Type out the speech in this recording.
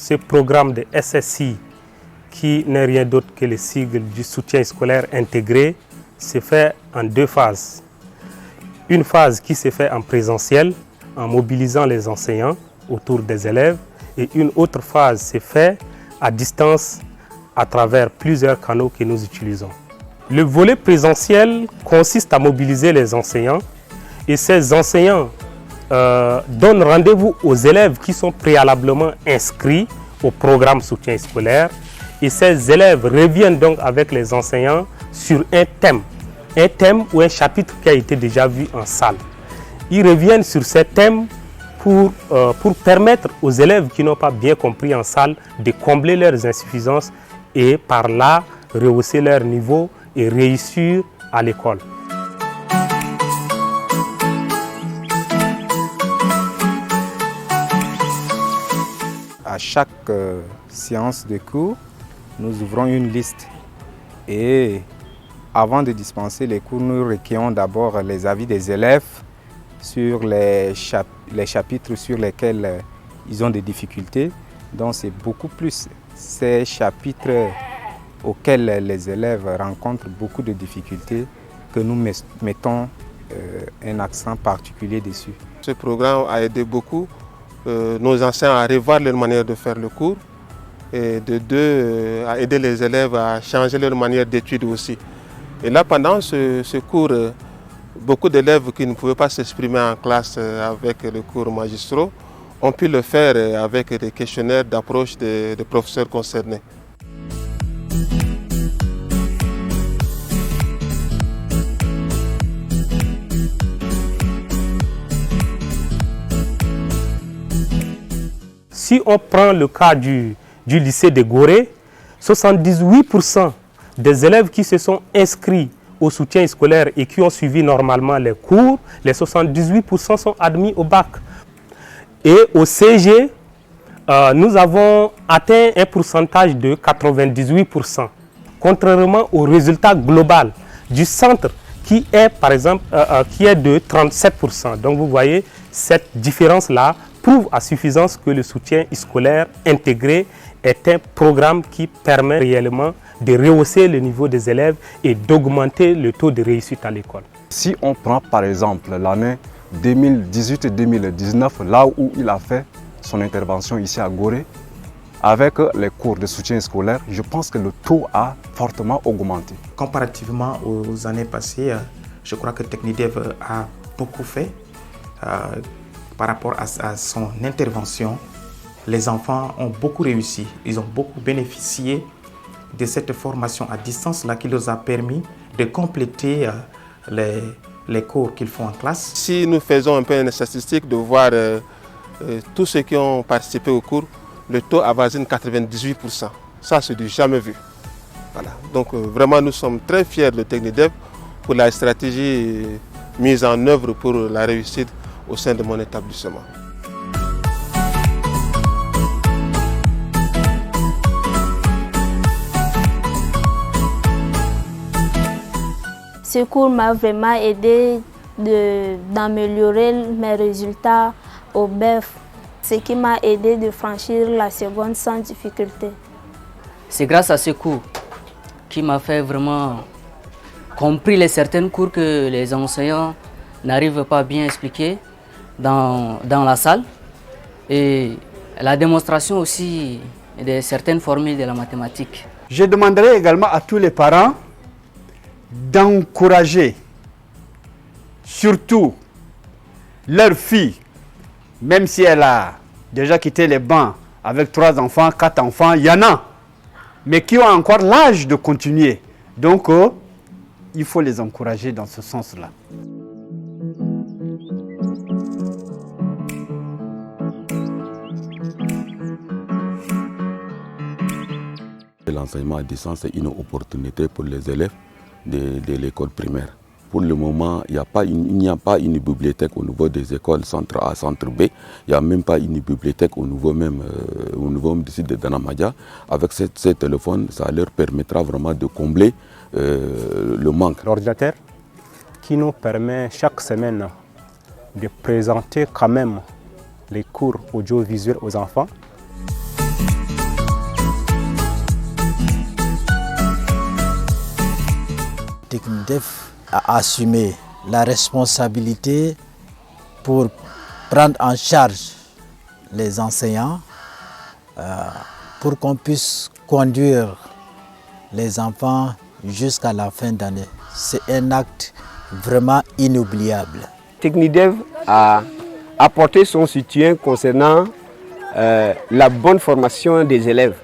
ce programme de SSI, qui n'est rien d'autre que le sigle du soutien scolaire intégré, se fait en deux phases. Une phase qui se fait en présentiel, en mobilisant les enseignants autour des élèves, et une autre phase se fait à distance à travers plusieurs canaux que nous utilisons. Le volet présentiel consiste à mobiliser les enseignants, et ces enseignants donnent rendez-vous aux élèves qui sont préalablement inscrits au programme soutien scolaire, et ces élèves reviennent donc avec les enseignants sur un thème ou un chapitre qui a été déjà vu en salle. Ils reviennent sur ces thèmes pour permettre aux élèves qui n'ont pas bien compris en salle de combler leurs insuffisances et par là rehausser leur niveau et réussir à l'école. À chaque séance de cours, nous ouvrons une liste et avant de dispenser les cours, nous recueillons d'abord les avis des élèves sur les chapitres sur lesquels ils ont des difficultés. Donc c'est beaucoup plus ces chapitres auxquels les élèves rencontrent beaucoup de difficultés que nous mettons un accent particulier dessus. Ce programme a aidé beaucoup nos enseignants à revoir leur manière de faire le cours et de deux, à aider les élèves à changer leur manière d'étude aussi. Et là, pendant ce cours, beaucoup d'élèves qui ne pouvaient pas s'exprimer en classe avec les cours magistraux ont pu le faire avec des questionnaires d'approche des professeurs concernés. Si on prend le cas du lycée de Gorée, 78% des élèves qui se sont inscrits au soutien scolaire et qui ont suivi normalement les cours, les 78% sont admis au bac. Et au CG, nous avons atteint un pourcentage de 98%, contrairement au résultat global du centre qui est par exemple qui est de 37%. Donc vous voyez, cette différence-là prouve à suffisance que le soutien scolaire intégré est un programme qui permet réellement de rehausser le niveau des élèves et d'augmenter le taux de réussite à l'école. Si on prend par exemple l'année 2018-2019, là où il a fait son intervention ici à Gorée, avec les cours de soutien scolaire, je pense que le taux a fortement augmenté. Comparativement aux années passées, je crois que Technidev a beaucoup fait par rapport à son intervention. Les enfants ont beaucoup réussi, ils ont beaucoup bénéficié de cette formation à distance-là qui leur a permis de compléter les cours qu'ils font en classe. Si nous faisons un peu une statistique de voir tous ceux qui ont participé au cours, le taux avoisine 98%. Ça, c'est du jamais vu. Voilà. Donc vraiment, nous sommes très fiers de Technidev pour la stratégie mise en œuvre pour la réussite au sein de mon établissement. Ce cours m'a vraiment aidé d'améliorer mes résultats au BEF, ce qui m'a aidé de franchir la seconde sans difficulté. C'est grâce à ce cours qui m'a fait vraiment comprendre certains cours que les enseignants n'arrivent pas bien à expliquer dans la salle, et la démonstration aussi de certaines formules de la mathématique. Je demanderai également à tous les parents d'encourager surtout leur fille, même si elle a déjà quitté les bancs avec 3 enfants, 4 enfants, il y en a, mais qui ont encore l'âge de continuer. Donc, il faut les encourager dans ce sens-là. L'enseignement à distance est une opportunité pour les élèves de l'école primaire. Pour le moment, il n'y a pas une bibliothèque au niveau des écoles centre A, centre B. Il n'y a même pas une bibliothèque au niveau même du site de Danamadia. Avec ces téléphones, ça leur permettra vraiment de combler le manque. L'ordinateur qui nous permet chaque semaine de présenter quand même les cours audiovisuels aux enfants. Technidef a assumé la responsabilité pour prendre en charge les enseignants pour qu'on puisse conduire les enfants jusqu'à la fin d'année. C'est un acte vraiment inoubliable. Technidev a apporté son soutien concernant la bonne formation des élèves.